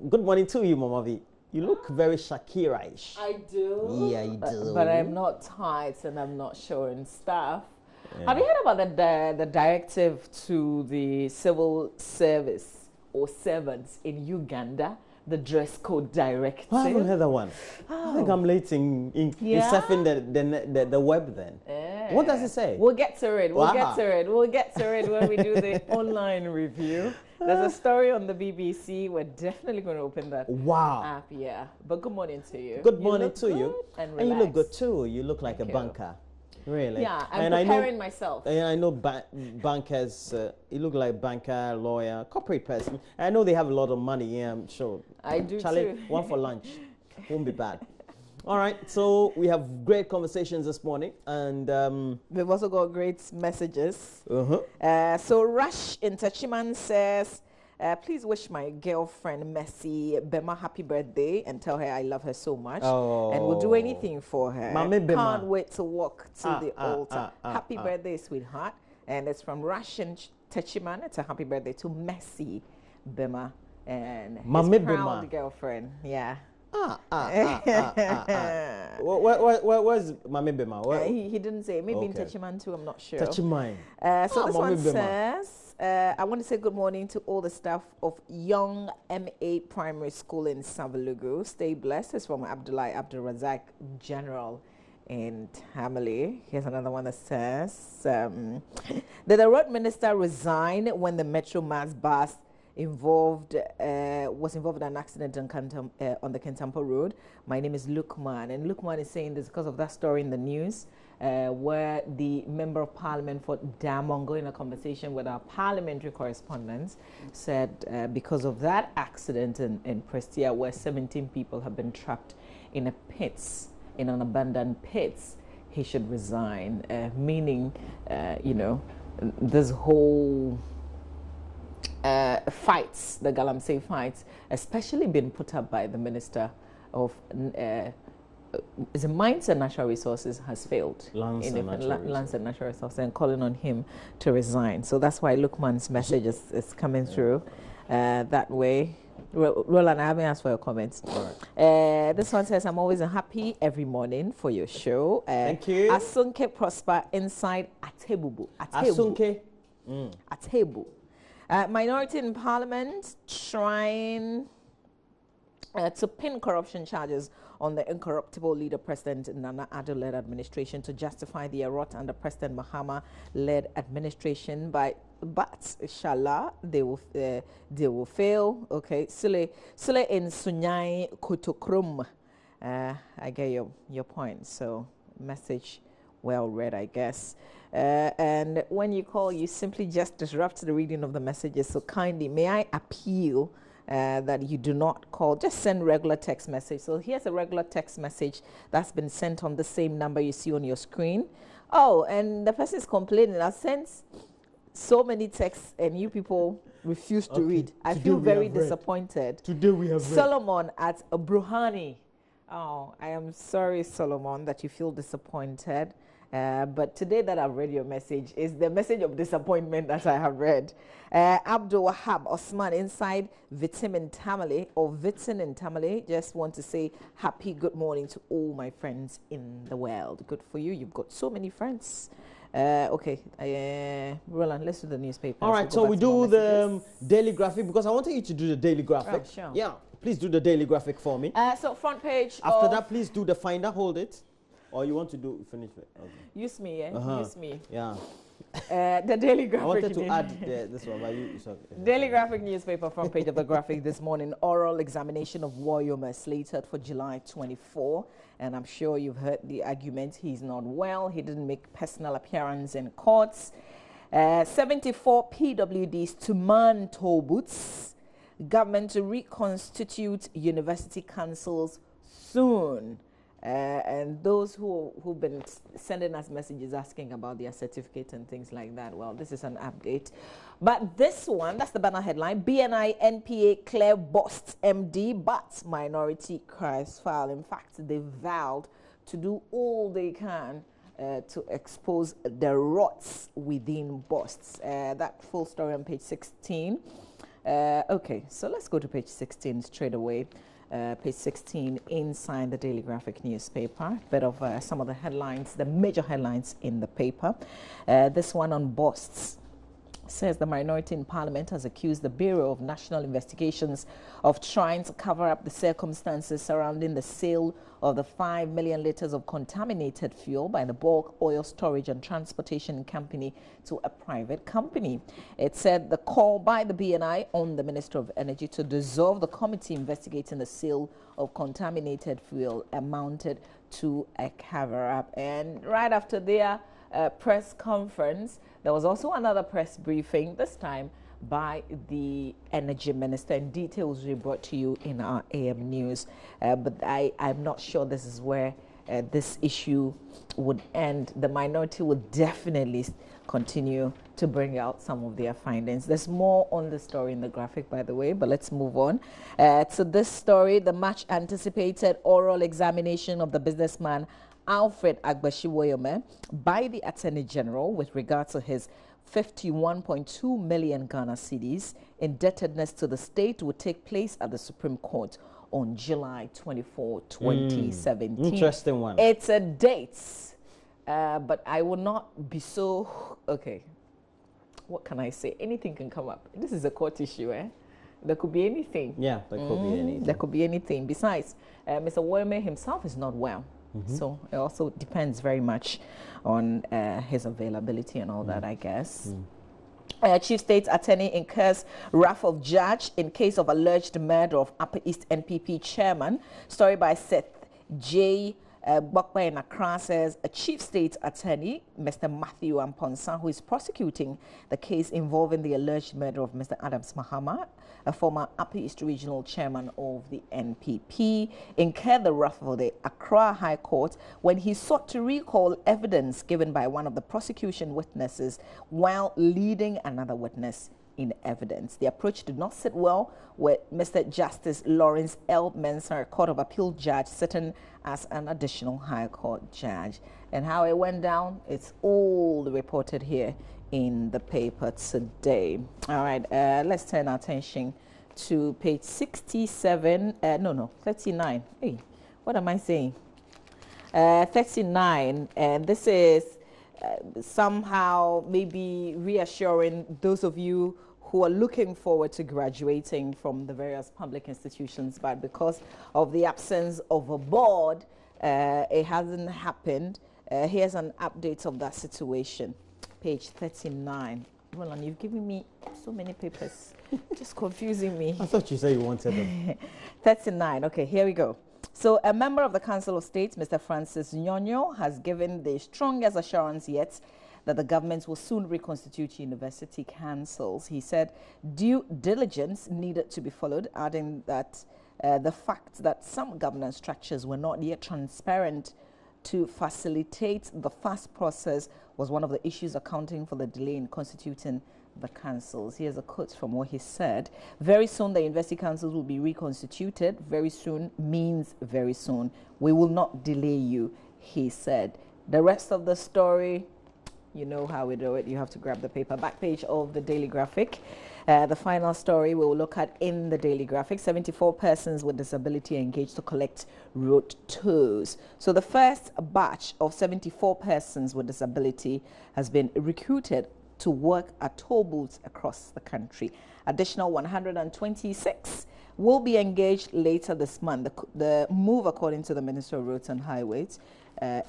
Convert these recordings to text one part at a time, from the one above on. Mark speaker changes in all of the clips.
Speaker 1: Good morning to you, Mama V. You look very Shakira-ish.
Speaker 2: I do.
Speaker 1: Yeah, you do.
Speaker 2: But I'm not tight and I'm not showing stuff.
Speaker 1: Yeah.
Speaker 2: Have you heard about the directive to the civil service or servants in Uganda? The dress code directive.
Speaker 1: I haven't heard that one.
Speaker 2: Oh.
Speaker 1: I think I'm late in surfing the web then.
Speaker 2: Yeah.
Speaker 1: What does it say?
Speaker 2: We'll get to it. We'll
Speaker 1: Wow.
Speaker 2: get to it. We'll get to it when we do the online review. There's a story on the BBC. We're definitely going to open that
Speaker 1: Wow.
Speaker 2: app. Yeah. But good morning to you.
Speaker 1: Good morning to you.
Speaker 2: And
Speaker 1: you look good
Speaker 2: relaxed.
Speaker 1: too. You look like
Speaker 2: Thank
Speaker 1: a
Speaker 2: you.
Speaker 1: banker. Really?
Speaker 2: Yeah, I'm
Speaker 1: And
Speaker 2: preparing myself.
Speaker 1: And I know bankers, you look like banker, lawyer, corporate person. I know they have a lot of money, yeah, I'm sure.
Speaker 2: I do
Speaker 1: Charlie,
Speaker 2: too.
Speaker 1: one for lunch. Won't be bad. All right, so we have great conversations this morning. And
Speaker 2: We've also got great messages.
Speaker 1: uh-huh.
Speaker 2: So Rush in Tachiman says, please wish my girlfriend Messi Bema happy birthday and tell her I love her so much.
Speaker 1: Oh.
Speaker 2: And we'll do anything for her.
Speaker 1: Mame Bema.
Speaker 2: Can't wait to walk to the altar. Happy birthday, sweetheart. And it's from Rush in Tachiman. It's a happy birthday to Messi Bema and his
Speaker 1: Mame
Speaker 2: proud
Speaker 1: Bema.
Speaker 2: girlfriend. Yeah.
Speaker 1: Where's Mame Bema?
Speaker 2: He didn't say. Maybe in
Speaker 1: Okay.
Speaker 2: Tachiman too, I'm not sure.
Speaker 1: Touch your mind.
Speaker 2: So this
Speaker 1: Mame
Speaker 2: one
Speaker 1: Bema.
Speaker 2: says, I want to say good morning to all the staff of Young MA Primary School in Savalugu. Stay blessed. It's from Abdullah Abdul Razak General in Tamale. Here's another one that says, did the road minister resign when the Metro Mass bus was involved in an accident on the Kentampo Road? My name is Lukman, and Lukman is saying this because of that story in the news where the Member of Parliament for Damongo, in a conversation with our parliamentary correspondents, said because of that accident in Prestia, where 17 people have been trapped in an abandoned pits, he should resign, meaning, this whole fights, the Galamsey fights, especially been put up by the Minister of is it Mines and Natural Resources, has failed.
Speaker 1: Lands and Natural
Speaker 2: Resources, and calling on him to resign. So that's why Lukman's message is coming through that way. Roland, I haven't asked for your comments.
Speaker 1: Right.
Speaker 2: This one says, I'm always happy every morning for your show.
Speaker 1: Thank you.
Speaker 2: Asunke Prosper inside Atebubu.
Speaker 1: Asunke.
Speaker 2: Atebu. Minority in Parliament trying to pin corruption charges on the incorruptible leader President Nana Addo-led administration to justify the error under President Mahama-led administration. But inshallah they will fail. Okay, Sule in Sunyai Kotokrum. I get your point. So message well read, I guess. And when you call, you simply just disrupt the reading of the messages. So kindly, may I appeal that you do not call, just send regular text message. So here's a regular text message that's been sent on the same number you see on your screen. Oh, and the person is complaining. I sent so many texts and you people refuse to read. I feel very disappointed.
Speaker 1: Today we have
Speaker 2: Solomon at Bruhani. Oh, I am sorry, Solomon, that you feel disappointed. But today that I've read your message is the message of disappointment that I have read. Abdul Wahab Osman inside Vitamin Tamale or Vitin in Tamale. Just want to say happy good morning to all my friends in the world. Good for you. You've got so many friends. Okay, Roland, let's do the newspaper.
Speaker 1: All right, so we do the daily graphic because I wanted you to do the daily graphic.
Speaker 2: Oh, sure.
Speaker 1: Yeah, please do the daily graphic for me.
Speaker 2: So front page.
Speaker 1: After that, please do the finder. Hold it. Or you want to finish it? Okay.
Speaker 2: Use me, yeah. Use me.
Speaker 1: Yeah.
Speaker 2: The Daily Graphic.
Speaker 1: I wanted to add this one, but you.
Speaker 2: Daily Graphic newspaper front page of the graphic this morning. Oral examination of Warrior slated for July 24. And I'm sure you've heard the argument. He's not well. He didn't make personal appearance in courts. 74 PWDs to man toll booths. Government to reconstitute university councils soon. And those who've been sending us messages asking about their certificate and things like that, well, this is an update. But this one, that's the banner headline, BNI NPA Claire busts MD, but minority cries foul. In fact, they vowed to do all they can to expose the rots within busts. That full story on page 16. Okay, so let's go to page 16 straight away. Page 16 inside the Daily Graphic newspaper. Bit of some of the headlines, the major headlines in the paper. This one on busts. Says the minority in Parliament has accused the Bureau of National Investigations of trying to cover up the circumstances surrounding the sale of the 5 million litres of contaminated fuel by the Bulk Oil Storage and Transportation Company to a private company. It said the call by the BNI on the Minister of Energy to dissolve the committee investigating the sale of contaminated fuel amounted to a cover-up. And right after their press conference, there was also another press briefing, this time by the Energy Minister, and details we brought to you in our AM News. But I'm not sure this is where this issue would end. The minority will definitely continue to bring out some of their findings. There's more on the story in the graphic, by the way, but let's move on to this story. The much anticipated oral examination of the businessman Alfred Agbashiwoyome by the Attorney General with regard to his 51.2 million Ghana cedis indebtedness to the state will take place at the Supreme Court on July 24, 2017.
Speaker 1: Interesting one.
Speaker 2: It's a date, but I will not be so... Okay, what can I say? Anything can come up. This is a court issue, eh? There could be anything.
Speaker 1: Yeah, there could be anything.
Speaker 2: There could be anything. Besides, Mr. Woyome himself is not well. So it also depends very much on his availability and all that, I guess. Chief State Attorney incurs wrath of judge in case of alleged murder of Upper East NPP chairman. Story by Seth J. Bokwe in Accra says a Chief State Attorney, Mr. Matthew Amponsa, who is prosecuting the case involving the alleged murder of Mr. Adams Mahama, a former Upper East Regional Chairman of the NPP, incurred the wrath of the Accra High Court when he sought to recall evidence given by one of the prosecution witnesses while leading another witness in evidence. The approach did not sit well with Mr. Justice Lawrence L. Mensah, a Court of Appeal judge sitting as an additional High Court judge. And how it went down, it's all reported here in the paper today. All right, let's turn our attention to page 67, 39. Hey, what am I saying? 39, and this is somehow maybe reassuring those of you who are looking forward to graduating from the various public institutions, but because of the absence of a board, it hasn't happened. Here's an update of that situation. Page 39. Roland, you've given me so many papers, just confusing me.
Speaker 1: I thought you said you wanted them.
Speaker 2: 39. Okay, here we go. So a member of the Council of State, Mr. Francis Nyonyo, has given the strongest assurance yet that the government will soon reconstitute university councils. He said due diligence needed to be followed, adding that the fact that some governance structures were not yet transparent to facilitate the fast process was one of the issues accounting for the delay in constituting the councils. Here's a quote from what he said. Very soon the university councils will be reconstituted. Very soon means very soon. We will not delay you, he said. The rest of the story, you know how we do it. You have to grab the paper. Back page of the Daily Graphic. The final story we will look at in the Daily Graphic. 74 persons with disability are engaged to collect road tolls. So the first batch of 74 persons with disability has been recruited to work at toll booths across the country. Additional 126 will be engaged later this month. The move, according to the Minister of Roads and Highways,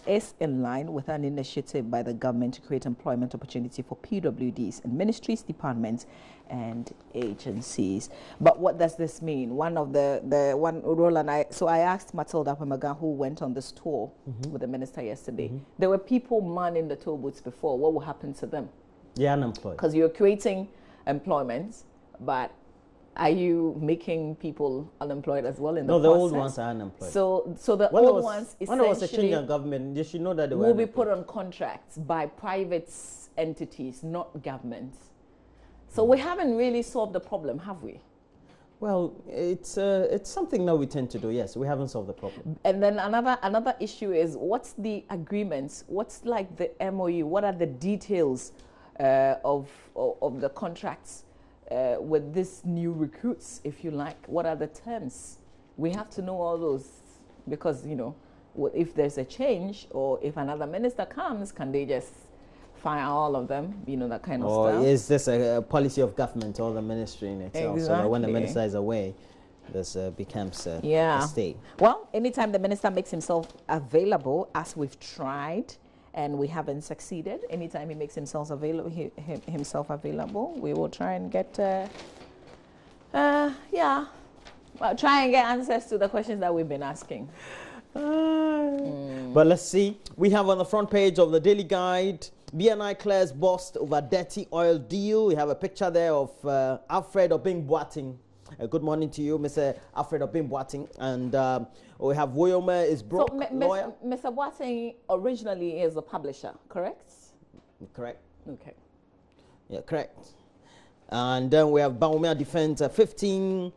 Speaker 2: is in line with an initiative by the government to create employment opportunity for PWDs in ministries, departments, and agencies. But what does this mean? One of the one Roland, I asked Matilda Pemaga, who went on this tour with the minister yesterday. There were people manning the toll booths before. What will happen to them?
Speaker 1: Yeah, unemployed.
Speaker 2: Because you're creating employment, but are you making people unemployed as well in the process?
Speaker 1: No, the old ones are unemployed.
Speaker 2: So the old ones essentially...
Speaker 1: When there was a change in government, you should know that they were
Speaker 2: will be put on contracts by private entities, not governments. So we haven't really solved the problem, have we?
Speaker 1: Well, it's something that we tend to do, yes. We haven't solved the problem.
Speaker 2: And then another issue is, what's the agreements? What's like the MOU? What are the details of the contracts with these new recruits, if you like? What are the terms? We have to know all those because, you know, if there's a change or if another minister comes, can they just fire all of them? You know, that kind of stuff.
Speaker 1: Or is this a policy of government or the ministry in itself?
Speaker 2: Exactly.
Speaker 1: So that when the minister is away, this becomes a state.
Speaker 2: Well, anytime the minister makes himself available, as we've tried, and we haven't succeeded, anytime he makes himself available, we will try and get, well, try and get answers to the questions that we've been asking.
Speaker 1: But let's see. We have on the front page of the Daily Guide, BNI clears bust over dirty oil deal. We have a picture there of Alfred Obing Boateng. Good morning to you, Mr. Alfred Obing Boateng. And we have Woyoma is broke,
Speaker 2: so,
Speaker 1: lawyer.
Speaker 2: Mr. Boateng originally is a publisher, correct?
Speaker 1: Correct.
Speaker 2: Okay.
Speaker 1: Yeah, correct. And then we have Baumia Defense, $15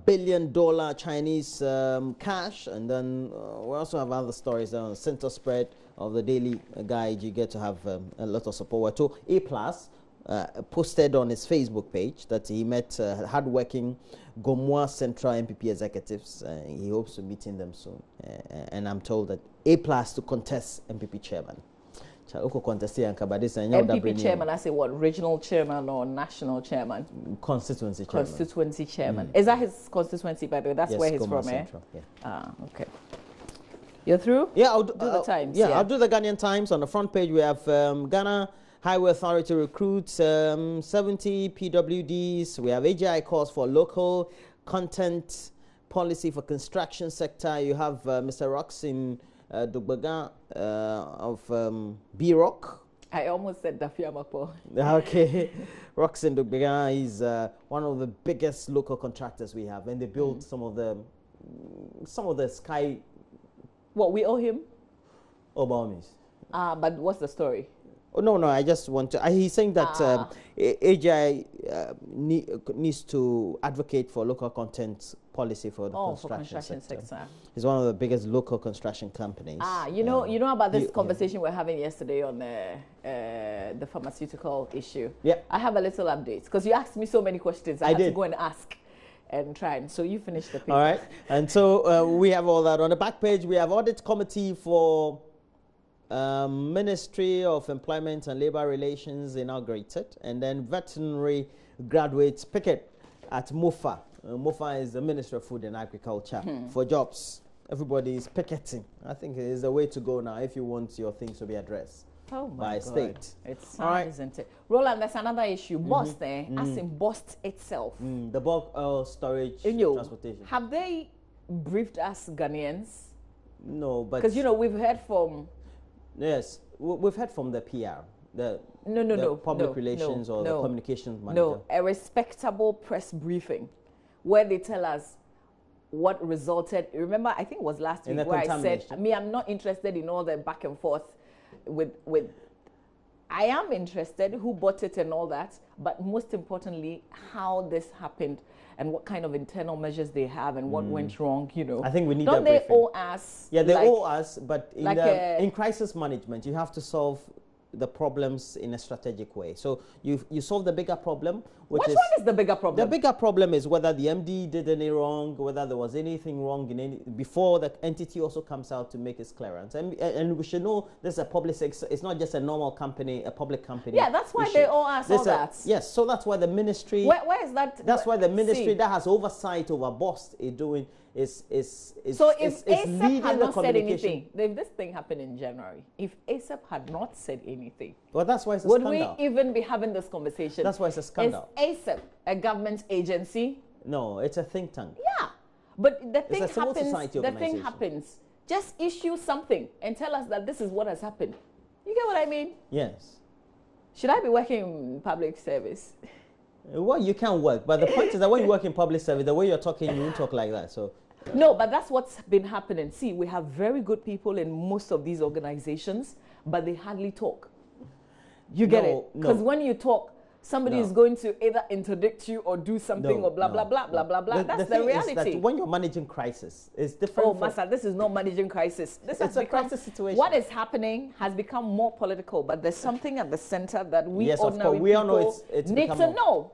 Speaker 1: billion Chinese cash. And then we also have other stories on the center spread of the Daily Guide. You get to have a lot of support. So A+ posted on his Facebook page that he met hardworking Gomoa Central MPP executives. He hopes to meeting them soon. And I'm told that A+ to contest MPP chairman.
Speaker 2: MPP chairman, I say what, regional chairman or national chairman?
Speaker 1: Constituency chairman.
Speaker 2: Constituency chairman. Is that his constituency, by the way? That's
Speaker 1: yes,
Speaker 2: where he's
Speaker 1: Gomoa
Speaker 2: from,
Speaker 1: Central,
Speaker 2: eh? Okay. You're through?
Speaker 1: Yeah, I'll do
Speaker 2: the Times.
Speaker 1: Yeah, I'll do the Ghanaian Times. On the front page, we have Ghana Highway Authority recruits 70 PWDs. We have AGI calls for local content policy for construction sector. You have Mr. Roxin Dugbaga of B-Rock.
Speaker 2: I almost said Dafiamapo.
Speaker 1: Okay. Roxin Dugbaga is one of the biggest local contractors we have, and they built some of the sky.
Speaker 2: What, we owe him?
Speaker 1: Obamis.
Speaker 2: But what's the story?
Speaker 1: Oh, no, I just want to... he's saying that AGI needs to advocate for local content policy for the construction sector. He's one of the biggest local construction companies.
Speaker 2: You know about this conversation we're having yesterday on the pharmaceutical issue?
Speaker 1: Yeah.
Speaker 2: I have a little update because you asked me so many questions. I had to go and ask and try. And so you finished the paper.
Speaker 1: All right. And so we have all that. On the back page, we have audit committee for... Ministry of Employment and Labor Relations inaugurated, and then veterinary graduates picket at MOFA. MOFA is the Ministry of Food and Agriculture for jobs. Everybody is picketing. I think it is the way to go now if you want your things to be addressed by state.
Speaker 2: It's sad, isn't it? Roland, there's another issue. Bust there, as in bust itself.
Speaker 1: The bulk oil storage transportation.
Speaker 2: Have they briefed us Ghanaians?
Speaker 1: No, but...
Speaker 2: Because, we've heard from...
Speaker 1: Yes, we've heard from the PR, the public relations or the communications manager.
Speaker 2: No, a respectable press briefing where they tell us what resulted. Remember, I think it was last week where I said, I'm not interested in all the back and forth with I am interested who bought it and all that, but most importantly, how this happened and what kind of internal measures they have and what went wrong,
Speaker 1: I think we need
Speaker 2: Don't
Speaker 1: that
Speaker 2: they owe us?
Speaker 1: Yeah, they owe us, but in crisis management, you have to solve the problems in a strategic way. So you solve the bigger problem,
Speaker 2: which one is the bigger problem?
Speaker 1: The bigger problem is whether the MD did any wrong, whether there was anything wrong before the entity also comes out to make its clearance. And we should know this is a public, it's not just a normal company, a public company.
Speaker 2: Yeah, that's why they owe us all that.
Speaker 1: Yes, so that's why the ministry.
Speaker 2: Where is that?
Speaker 1: That's why the ministry that has oversight over BOST is doing.
Speaker 2: So if ASAP had not said anything, if this thing happened in January, if ASAP had not said anything,
Speaker 1: well, that's why it's a scandal.
Speaker 2: Would we even be having this conversation?
Speaker 1: That's why it's a scandal.
Speaker 2: Is ASAP a government agency?
Speaker 1: No, it's a think tank.
Speaker 2: Yeah, but the thing happens.
Speaker 1: The
Speaker 2: thing happens. Just issue something and tell us that this is what has happened. You get what I mean?
Speaker 1: Yes.
Speaker 2: Should I be working in public service?
Speaker 1: Well, you can work, but the point is that when you work in public service, the way you're talking, you won't talk like that. So.
Speaker 2: No, but that's what's been happening. See, we have very good people in most of these organizations, but they hardly talk. You get it? Because when you talk, somebody is going to either interdict you or do something or blah, blah, blah, blah, blah, blah. That's the reality.
Speaker 1: Is that when you're managing crisis, it's different.
Speaker 2: Oh, Master, this is not managing crisis.
Speaker 1: It's a crisis situation.
Speaker 2: What is happening has become more political, but there's something at the center that we ordinary
Speaker 1: we all know
Speaker 2: people
Speaker 1: it's
Speaker 2: need to know.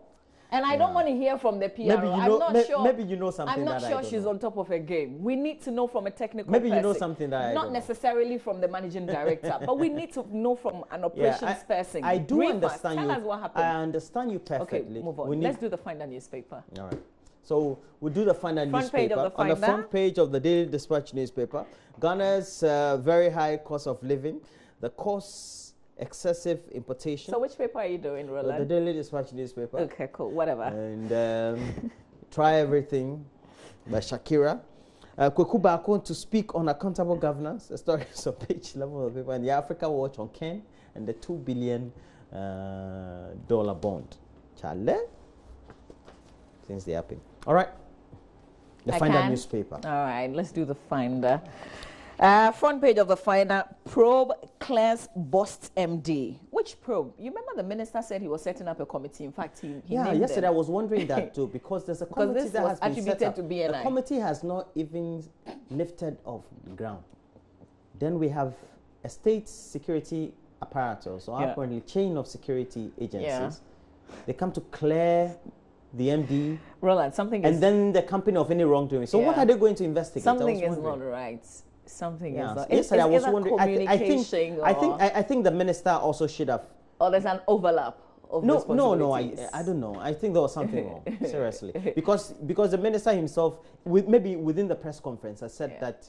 Speaker 2: And I don't want to hear from the PRO.
Speaker 1: Maybe you know,
Speaker 2: I'm not sure.
Speaker 1: Maybe you know something.
Speaker 2: I'm not
Speaker 1: that
Speaker 2: sure
Speaker 1: I don't
Speaker 2: she's
Speaker 1: know.
Speaker 2: on top of her game. We need to know from a technical
Speaker 1: Maybe
Speaker 2: person.
Speaker 1: you know something that I
Speaker 2: not
Speaker 1: don't
Speaker 2: necessarily from the managing director, but we need to know from an operations person.
Speaker 1: I do
Speaker 2: Brief
Speaker 1: understand
Speaker 2: us.
Speaker 1: you.
Speaker 2: Tell us what happened.
Speaker 1: I understand you perfectly.
Speaker 2: Okay, move on. Let's do the Finder newspaper.
Speaker 1: All right. So we'll do the Finder
Speaker 2: Front page
Speaker 1: newspaper.
Speaker 2: of the
Speaker 1: On the
Speaker 2: Finder.
Speaker 1: front page of the Daily Dispatch newspaper, Ghana's very high cost of living, the cost excessive importation.
Speaker 2: So which paper are you doing, Roland?
Speaker 1: The Daily Dispatch newspaper.
Speaker 2: Okay, cool. Whatever.
Speaker 1: And Try Everything by Shakira. Kweku Bako to speak on accountable governance. The story is on page 11 of the paper. And the Africa Watch on Ken and the $2 billion bond. Chale? Since they happen. All right. The Finder newspaper.
Speaker 2: All right, let's do the Finder. Front page of the Finder, probe Claire's Bost MD. Which probe? You remember the minister said he was setting up a committee. In fact, he
Speaker 1: yesterday
Speaker 2: them.
Speaker 1: I was wondering that too, because there's a committee that has been set up.
Speaker 2: To BNI.
Speaker 1: The committee has not even lifted off the ground. Then we have a state security apparatus, or apparently chain of security agencies.
Speaker 2: Yeah.
Speaker 1: They come to clear the MD.
Speaker 2: Roland, something
Speaker 1: and then the company of any wrongdoing. So what are they going to investigate?
Speaker 2: Something is not right. Something is not.
Speaker 1: Yesterday I was wondering. I think the minister also should have.
Speaker 2: Or there's an overlap of responsibilities.
Speaker 1: I don't know. I think there was something wrong. Seriously, because the minister himself, maybe within the press conference, has said that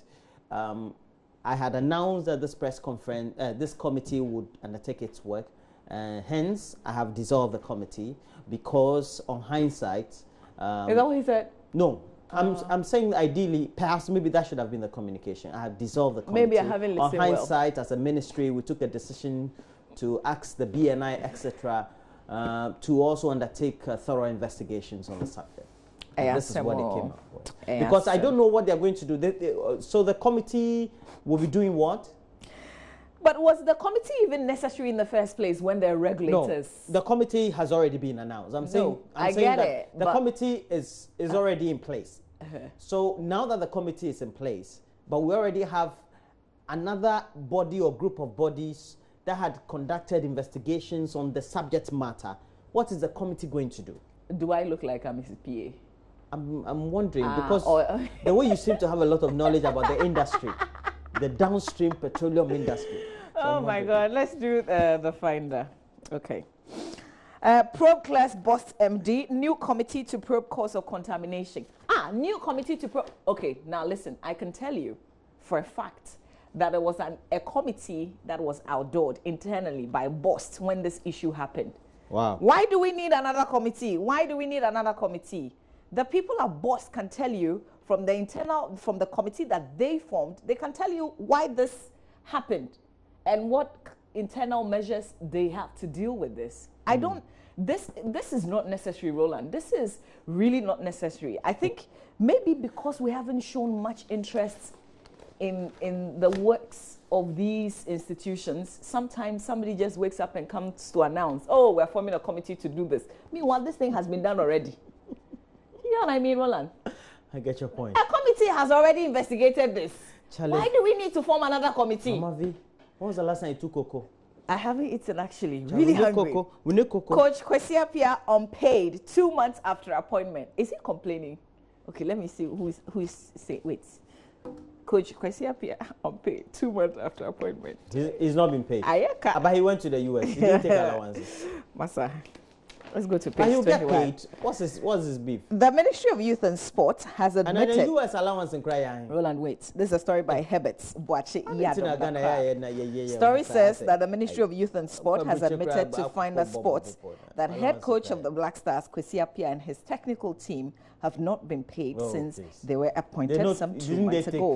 Speaker 1: I had announced that this press conference, this committee would undertake its work. Hence, I have dissolved the committee because, on hindsight, is
Speaker 2: that what he said?
Speaker 1: No. I'm saying ideally, perhaps maybe that should have been the communication. I have dissolved the committee.
Speaker 2: Maybe I haven't listened.
Speaker 1: On hindsight, as a ministry, we took a decision to ask the BNI, etc., to also undertake thorough investigations on the subject. This is what they came up with. Because I don't know what they're going to do. So the committee will be doing what?
Speaker 2: But was the committee even necessary in the first place when they're regulators?
Speaker 1: No, the committee has already been announced. I'm saying that the committee is already in place. So now that the committee is in place, but we already have another body or group of bodies that had conducted investigations on the subject matter, what is the committee going to do? Do
Speaker 2: I look like I'm Mrs. PA?
Speaker 1: I'm wondering because the way you seem to have a lot of knowledge about the industry. The downstream petroleum industry. So
Speaker 2: oh my God, let's do the Finder. Okay. Probe Claire's Bost MD, new committee to probe cause of contamination. New committee to probe. Okay, now listen, I can tell you for a fact that there was a committee that was outdoored internally by Bost when this issue happened.
Speaker 1: Wow.
Speaker 2: Why do we need another committee? Why do we need another committee? The people at Bost can tell you from the committee that they formed, they can tell you why this happened and what internal measures they have to deal with this. This is not necessary, Roland. This is really not necessary. I think maybe because we haven't shown much interest in the works of these institutions, sometimes somebody just wakes up and comes to announce, oh, we're forming a committee to do this. Meanwhile, this thing has been done already. You know what I mean, Roland?
Speaker 1: I get your point.
Speaker 2: A committee has already investigated this.
Speaker 1: Charlie,
Speaker 2: why do we need to form another committee?
Speaker 1: Mama V, when was the last time you took cocoa?
Speaker 2: I haven't eaten actually. Really hungry.
Speaker 1: We need cocoa.
Speaker 2: Coach Kwesi Appiah unpaid 2 months after appointment. Is he complaining? Okay, let me see who's saying. Wait. Coach Kwesi Appiah unpaid 2 months after appointment.
Speaker 1: He's not been paid. But he went to the US. He didn't take allowances.
Speaker 2: Massa. Let's go to page 21.
Speaker 1: But he'll get paid. What's his beef?
Speaker 2: The Ministry of Youth and Sport has admitted...
Speaker 1: And the US allowance in crying.
Speaker 2: Roland, wait. This is a story by Herbert Boache Iyadom. Story says that the Ministry of Youth and Sport has admitted to Finder Sports that head coach of the Black Stars, Kwesi Appiah, and his technical team have not been paid since they were appointed some 2 months ago.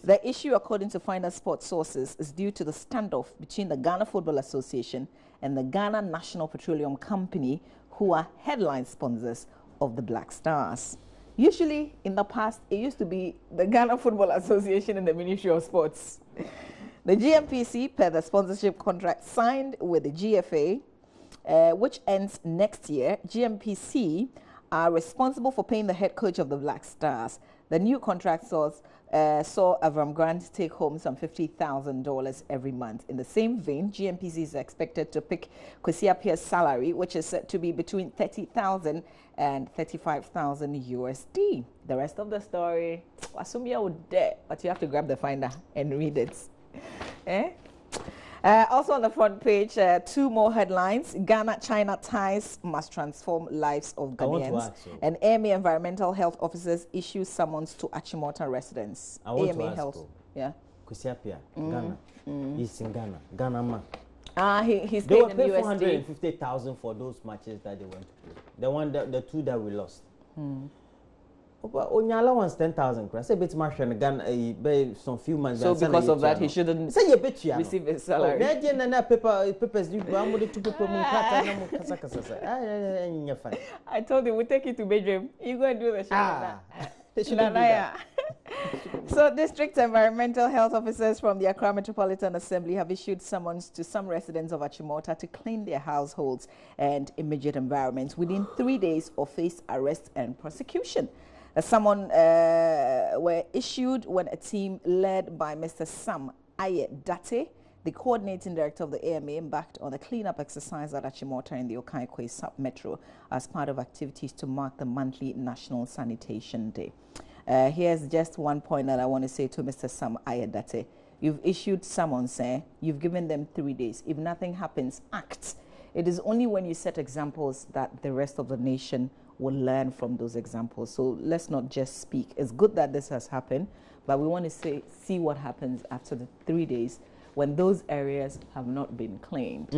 Speaker 2: The issue, according to Finder Sports sources, is due to the standoff between the Ghana Football Association and the Ghana National Petroleum Company, who are headline sponsors of the Black Stars. Usually, in the past, it used to be the Ghana Football Association and the Ministry of Sports. The GMPC, per the sponsorship contract signed with the GFA, which ends next year, GMPC are responsible for paying the head coach of the Black Stars. The new contract saw Avram Grant take home some $50,000 every month. In the same vein, GNPC is expected to pick Kwesi Appiah's salary, which is set to be between $30,000 and $35,000 USD. The rest of the story, Asumia would dare, but you have to grab the finder and read it. Also on the front page, 2 more headlines. Ghana-China ties must transform lives of Ghanaians. And AMA environmental health officers issue summons to Achimota residents.
Speaker 1: I want
Speaker 2: AMA
Speaker 1: to ask
Speaker 2: health.
Speaker 1: you,
Speaker 2: Yeah.
Speaker 1: Kwesi Appiah, Ghana. He's in Ghana. Ghana man.
Speaker 2: He's
Speaker 1: They
Speaker 2: staying
Speaker 1: were
Speaker 2: in
Speaker 1: paid
Speaker 2: USD.
Speaker 1: 450,000 for those matches that they went to play. The 2 that we lost. But on your allowance 10,000. I say bit marsh and Ghana some few months.
Speaker 2: So because of that, he shouldn't
Speaker 1: say you bet you
Speaker 2: receive his salary.
Speaker 1: Papers.
Speaker 2: I told him we'll take you to bedroom. You go and do the show. So district environmental health officers from the Accra Metropolitan Assembly have issued summons to some residents of Achimota to clean their households and immediate environments within 3 days or face arrest and prosecution. The summons were issued when a team led by Mr. Sam Ayedate, the coordinating director of the AMA, embarked on a cleanup exercise at Achimota in the Okaikwe sub-metro as part of activities to mark the monthly National Sanitation Day. Here's just one point that I want to say to Mr. Sam Ayedate. You've issued summons, you've given them 3 days. If nothing happens, act. It is only when you set examples that the rest of the nation will learn from those examples. So let's not just speak. It's good that this has happened, but we want to see what happens after the 3 days when those areas have not been cleaned.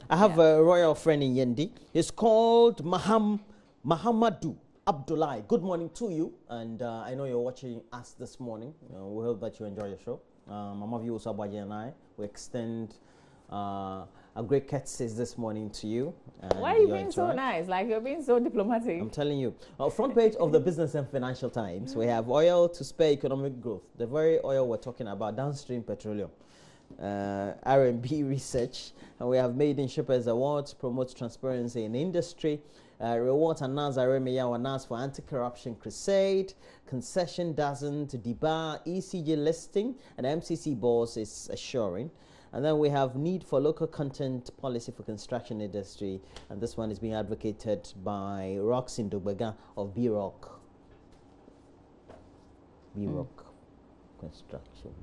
Speaker 1: I have a royal friend in Yendi. He's called Mahamadou Abdullahi. Good morning to you, and I know you're watching us this morning. We hope that you enjoy your show. Mama View Sabaji and I, we extend a great courtesies this morning to you.
Speaker 2: Why are you being so nice? Like you're being so diplomatic.
Speaker 1: I'm telling you. Front page of the Business and Financial Times, we have oil to spur economic growth. The very oil we're talking about, downstream petroleum. R&B research, and we have Made in Shippers Awards, promotes transparency in industry. Rewards announced Aremiya announced for anti-corruption crusade. Concession doesn't debar ECG listing, and MCC boss is assuring. And then we have need for local content policy for construction industry, and this one is being advocated by Roxy Ndogbega of B-Rock. B-Rock Construction.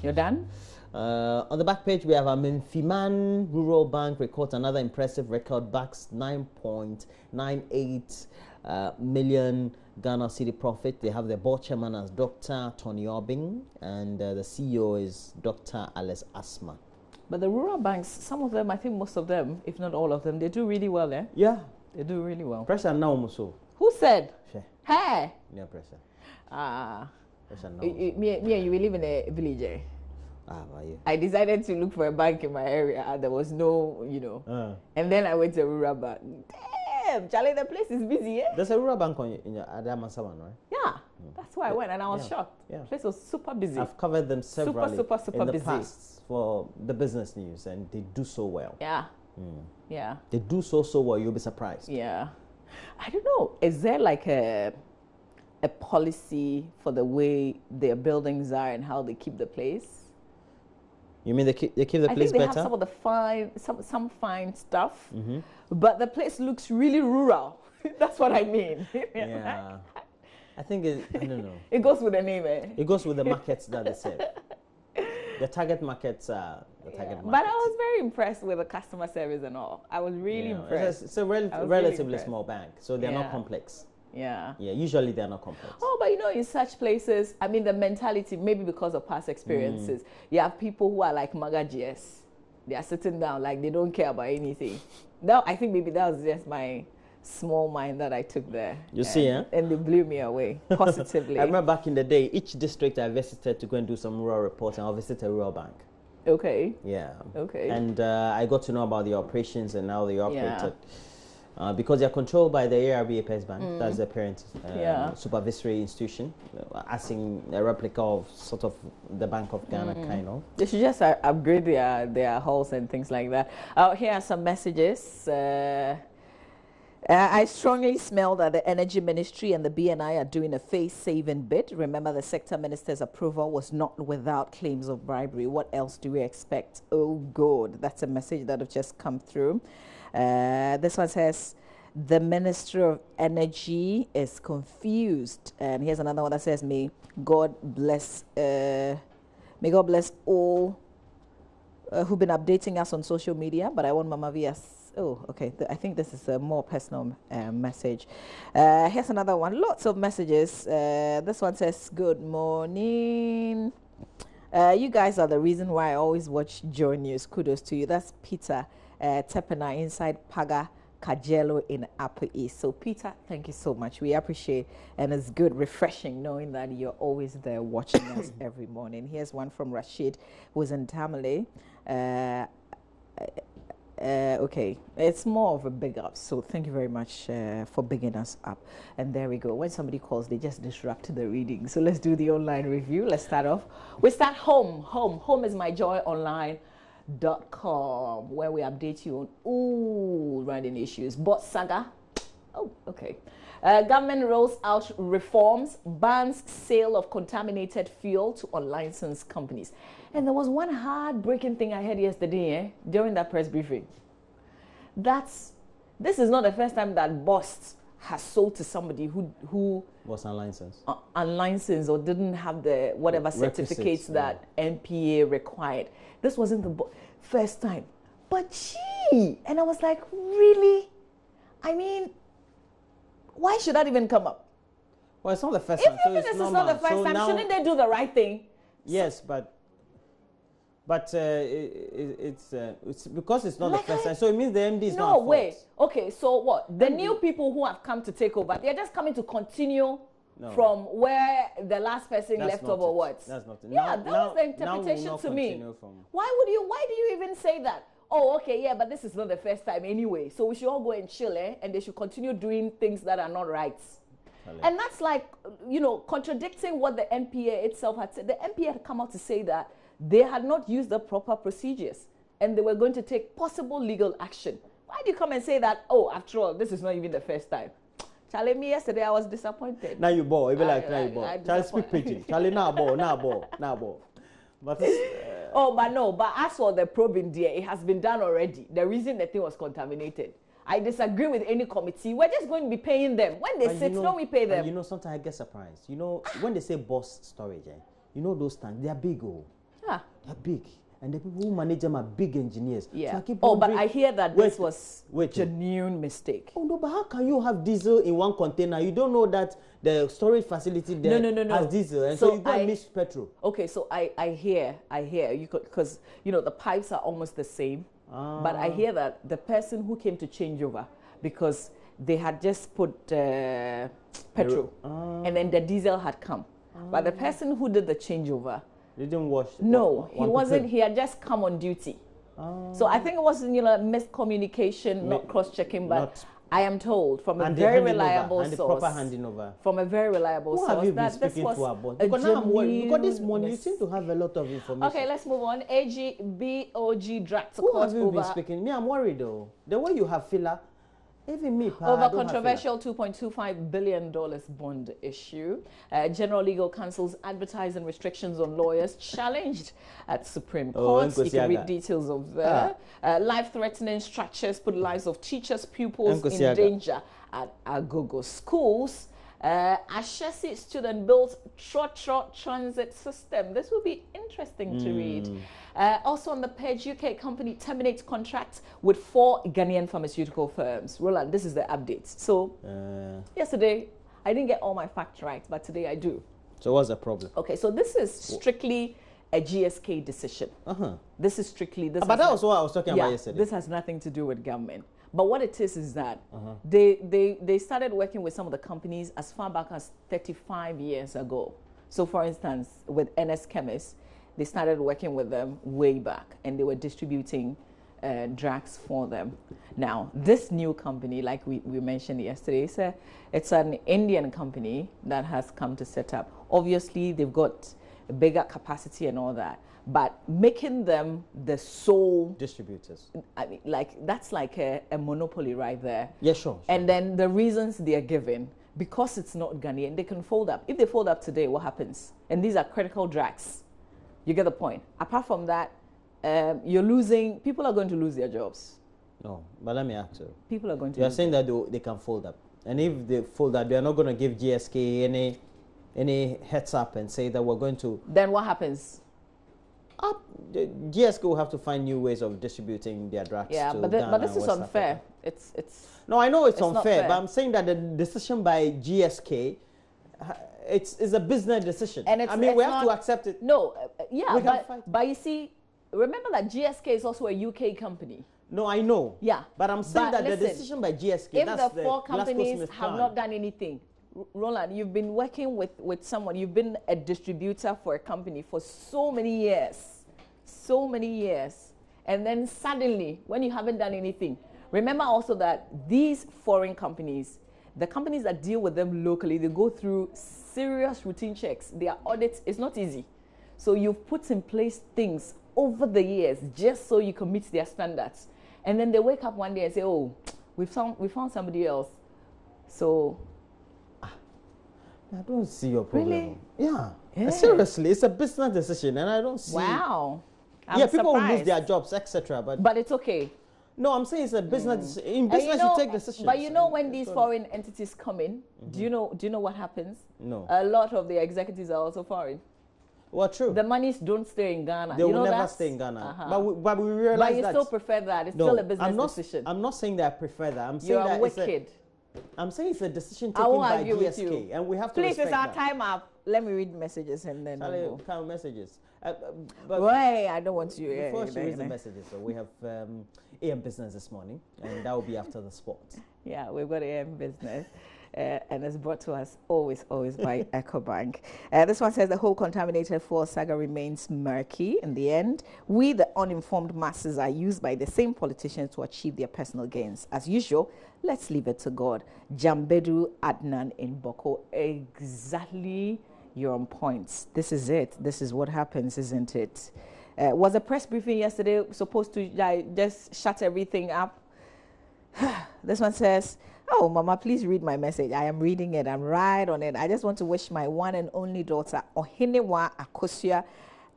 Speaker 2: You're done?
Speaker 1: On the back page, we have Fiman Rural Bank records another impressive record, backs 9.98 million Ghana cedi profit. They have their board chairman as Dr. Tony Obing, and the CEO is Dr. Alice Asma.
Speaker 2: But the rural banks, some of them, I think most of them, if not all of them, they do really well, eh?
Speaker 1: Yeah.
Speaker 2: They do really well.
Speaker 1: Pressure now, so.
Speaker 2: Who said?
Speaker 1: Sure.
Speaker 2: Hey!
Speaker 1: No pressure.
Speaker 2: Pressure now. Me and you, we live in a village, eh?
Speaker 1: Yeah.
Speaker 2: I decided to look for a bank in my area. There was no, And then I went to a rural bank. Damn, Charlie, the place is busy, eh?
Speaker 1: There's a rural bank in your Adamasawan, right?
Speaker 2: Yeah. That's why I went, and I was shocked.
Speaker 1: Yeah.
Speaker 2: The place was super busy.
Speaker 1: I've covered them severally
Speaker 2: super
Speaker 1: in the
Speaker 2: busy.
Speaker 1: past for the business news, and they do so well.
Speaker 2: Yeah. Yeah.
Speaker 1: They do so well, you'll be surprised.
Speaker 2: Yeah. I don't know. Is there like a policy for the way their buildings are and how they keep the place?
Speaker 1: You mean they keep the place better?
Speaker 2: I think they have some of the some fine stuff, but the place looks really rural. That's what I mean.
Speaker 1: Yeah. I think I don't know.
Speaker 2: It goes with the name, eh?
Speaker 1: It goes with the markets that they serve. The target markets are the target markets.
Speaker 2: But I was very impressed with the customer service and all. I was really impressed.
Speaker 1: It's a relatively small bank, so they're not complex.
Speaker 2: Yeah.
Speaker 1: Yeah, usually they're not complex.
Speaker 2: Oh, but in such places, I mean, the mentality, maybe because of past experiences, you have people who are like magagies. They are sitting down like they don't care about anything. Now, I think maybe that was just my small mind that I took there.
Speaker 1: You see, eh?
Speaker 2: And they blew me away positively.
Speaker 1: I remember back in the day, each district I visited to go and do some rural reporting, I'll visit a rural bank.
Speaker 2: Okay.
Speaker 1: Yeah.
Speaker 2: Okay.
Speaker 1: And I got to know about the operations and how they operated. Because they're controlled by the ARB Apex Bank, that's the parent supervisory institution, acting a replica of sort of the Bank of Ghana, kind of.
Speaker 2: They should just upgrade their halls and things like that. Here are some messages. I strongly smell that the Energy Ministry and the BNI are doing a face-saving bid. Remember, the sector minister's approval was not without claims of bribery. What else do we expect? Oh, God. That's a message that have just come through. This one says, the Minister of Energy is confused. And here's another one that says, may God bless all who've been updating us on social media, but I want Mama Via's. Oh, okay. I think this is a more personal message. Here's another one. Lots of messages. This one says, good morning. You guys are the reason why I always watch Joy News. Kudos to you. That's Peter Tepena inside Paga Kajelo in Upper East. So, Peter, thank you so much. We appreciate, and it's good, refreshing knowing that you're always there watching us every morning. Here's one from Rashid, who's in Tamale. Okay, it's more of a big up, so thank you very much for bigging us up. And there we go. When somebody calls, they just disrupt the reading. So let's do the online review. Let's start off. We start home. Home is myjoyonline.com, where we update you on all running issues. Bot saga. Oh, okay. Government rolls out reforms, bans sale of contaminated fuel to unlicensed companies. And there was one heartbreaking thing I heard yesterday during that press briefing. This is not the first time that Bost has sold to somebody who
Speaker 1: was unlicensed.
Speaker 2: Unlicensed or didn't have the whatever certificates that NPA required. This wasn't the first time. But gee, and I was like, really? I mean, why should that even come up?
Speaker 1: Well, it's not the first time.
Speaker 2: Even if this is not the first time, shouldn't they do the right thing?
Speaker 1: Yes, but it's because it's not the first time. So it means the MD is not.
Speaker 2: No way. Okay, so what? The new people who have come to take over, they're just coming to continue from where the last person left off, or what?
Speaker 1: That's not it.
Speaker 2: Yeah, that was the interpretation to me. Why do you even say that? Oh, okay, yeah, but this is not the first time anyway. So we should all go and chill, and they should continue doing things that are not right. And that's like, contradicting what the NPA itself had said. The NPA had come out to say that they had not used the proper procedures and they were going to take possible legal action. Why do you come and say that, oh, after all, this is not even the first time? Charlie, me yesterday, I was disappointed.
Speaker 1: Now you bore. Now you bore. Charlie, speak pidgin. Charlie, now bore. But
Speaker 2: but as for the probing, dear, it has been done already. The reason the thing was contaminated. I disagree with any committee. We're just going to be paying them. When they sit, don't we pay them?
Speaker 1: Sometimes I get surprised. When they say Boss Storage, those tanks, they are big, they're big. And the people who manage them are big engineers.
Speaker 2: Yeah.
Speaker 1: So I keep
Speaker 2: but I hear that this was a genuine mistake.
Speaker 1: Oh, no, but how can you have diesel in one container? You don't know that the storage facility there has diesel. And so you got mix petrol.
Speaker 2: Okay, so I hear, because, the pipes are almost the same. But I hear that the person who came to change over, because they had just put petrol, and then the diesel had come. But the person who did the changeover,
Speaker 1: they didn't wash.
Speaker 2: No, he wasn't. He had just come on duty. So I think it was miscommunication, not cross-checking. But I am told from a very reliable source.
Speaker 1: Proper handing over.
Speaker 2: From a very reliable source.
Speaker 1: Who have you been speaking to about? Because now I'm worried. Because this morning you seem to have a lot of information.
Speaker 2: Okay, let's move on. AGBOG dragged to
Speaker 1: court.
Speaker 2: Who have
Speaker 1: you been speaking? Me, I'm worried though. The way you have filler. Even me,
Speaker 2: over controversial $2.25 billion bond issue. General Legal Counsel's advertising restrictions on lawyers challenged at Supreme Court. You can read details of that. Life-threatening structures put lives of teachers, pupils in danger at Agogo schools. Ashesi student built trot transit system. This will be interesting to read. Also on the page, UK company terminates contracts with 4 Ghanaian pharmaceutical firms. Roland, this is the update. So yesterday, I didn't get all my facts right, but today I do.
Speaker 1: So what's the problem?
Speaker 2: Okay, so this is strictly a GSK decision. This is strictly this.
Speaker 1: But that was what I was talking about yesterday.
Speaker 2: This has nothing to do with government. But what it is that they started working with some of the companies as far back as 35 years ago. So for instance, with NS Chemists, they started working with them way back and they were distributing drugs for them. Now, this new company, like we mentioned yesterday, it's an Indian company that has come to set up. Obviously, they've got bigger capacity and all that. But making them the sole
Speaker 1: distributors.
Speaker 2: I mean, like that's like a monopoly right there.
Speaker 1: Yeah, sure.
Speaker 2: And then the reasons they are given, because it's not Ghanaian, they can fold up. If they fold up today, what happens? And these are critical drugs. You get the point. Apart from that, people are going to lose their jobs.
Speaker 1: No, but let me ask you.
Speaker 2: People are going to.
Speaker 1: You are saying that they can fold up, and if they fold up, they are not going to give GSK any heads up and say that we're going to.
Speaker 2: Then what happens?
Speaker 1: The GSK will have to find new ways of distributing their drugs.
Speaker 2: Yeah,
Speaker 1: to
Speaker 2: but this is unfair. It's.
Speaker 1: No, I know it's unfair,
Speaker 2: fair.
Speaker 1: but I'm saying that the decision by GSK, it's a business decision.
Speaker 2: And
Speaker 1: we have to accept it.
Speaker 2: No, yeah,
Speaker 1: but
Speaker 2: you see, remember that GSK is also a UK company.
Speaker 1: No, I know.
Speaker 2: Yeah.
Speaker 1: But I'm saying that
Speaker 2: listen,
Speaker 1: the decision by GSK,
Speaker 2: if
Speaker 1: that's
Speaker 2: the four companies have not done anything, Roland, you've been working with someone, you've been a distributor for a company for so many years, and then suddenly, when you haven't done anything, remember also that these foreign companies, the companies that deal with them locally, they go through serious routine checks. Their audits is not easy. So you've put in place things over the years just so you can meet their standards. And then they wake up one day and say, oh, we found somebody else. So
Speaker 1: I don't see your problem.
Speaker 2: Really?
Speaker 1: Yeah. Seriously, it's a business decision, and I don't see.
Speaker 2: Wow.
Speaker 1: People will lose their jobs, etc.
Speaker 2: But it's okay.
Speaker 1: No, I'm saying it's a business. In business, you take decisions.
Speaker 2: But when these foreign entities come in, do you know what happens?
Speaker 1: No.
Speaker 2: A lot of the executives are also foreign.
Speaker 1: Well, true.
Speaker 2: The monies don't stay in Ghana.
Speaker 1: They will never stay in Ghana. But we realize that.
Speaker 2: But you still prefer that. It's still a business decision.
Speaker 1: I'm not saying that I prefer that. I'm saying
Speaker 2: you are
Speaker 1: that
Speaker 2: wicked.
Speaker 1: I'm saying it's a decision taken by GSK, and we have to
Speaker 2: Please,
Speaker 1: respect
Speaker 2: it's our
Speaker 1: that.
Speaker 2: time up. Let me read messages and then we'll go.
Speaker 1: Kind of messages.
Speaker 2: But wait, I don't want you.
Speaker 1: Before she reads the messages, so we have AM Business this morning, and that will be after the sports.
Speaker 2: Yeah, we've got AM Business. And it's brought to us always by EcoBank. This one says the whole contaminated fuel saga remains murky. In the end, we, the uninformed masses, are used by the same politicians to achieve their personal gains. As usual, let's leave it to God. Jambedu Adnan in Boko. Exactly, you're on point. This is it. This is what happens, isn't it? Was a press briefing yesterday supposed to just shut everything up? This one says, oh, Mama, please read my message. I am reading it. I'm right on it. I just want to wish my one and only daughter, Ohinewa Akosua,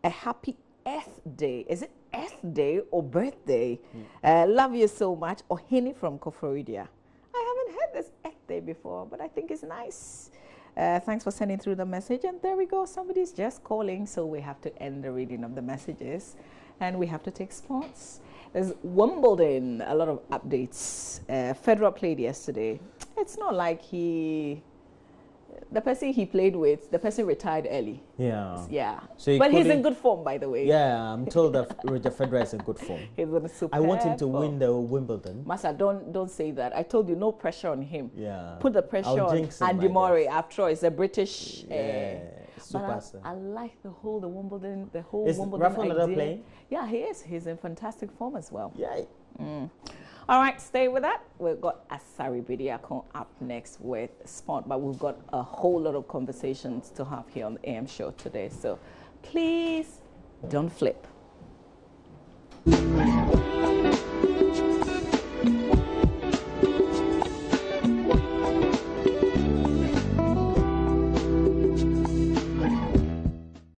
Speaker 2: a happy Earth Day. Is it Earth Day or birthday? Love you so much. Ohini from Koforidia. I haven't heard this Earth Day before, but I think it's nice. Thanks for sending through the message. And there we go. Somebody's just calling, so we have to end the reading of the messages. And we have to take sports. There's Wimbledon, a lot of updates. Federer played yesterday. It's not like the person he played with, the person retired early.
Speaker 1: Yeah.
Speaker 2: Yeah.
Speaker 1: So
Speaker 2: but he's in good form, by the way.
Speaker 1: Yeah, I'm told that Roger Federer is in good form.
Speaker 2: He's in super.
Speaker 1: I want him to win the Wimbledon.
Speaker 2: Massa, don't say that. I told you, no pressure on him.
Speaker 1: Yeah.
Speaker 2: Put the pressure on Andy Murray. After all, it's a British.
Speaker 1: Superstar.
Speaker 2: I like the whole Wimbledon
Speaker 1: Rafa
Speaker 2: idea.
Speaker 1: Nadal playing?
Speaker 2: Yeah, he is. He's in fantastic form as well.
Speaker 1: Yeah.
Speaker 2: All right, stay with that. We've got Asari Bidiakon up next with sport, but we've got a whole lot of conversations to have here on the AM show today. So please don't flip.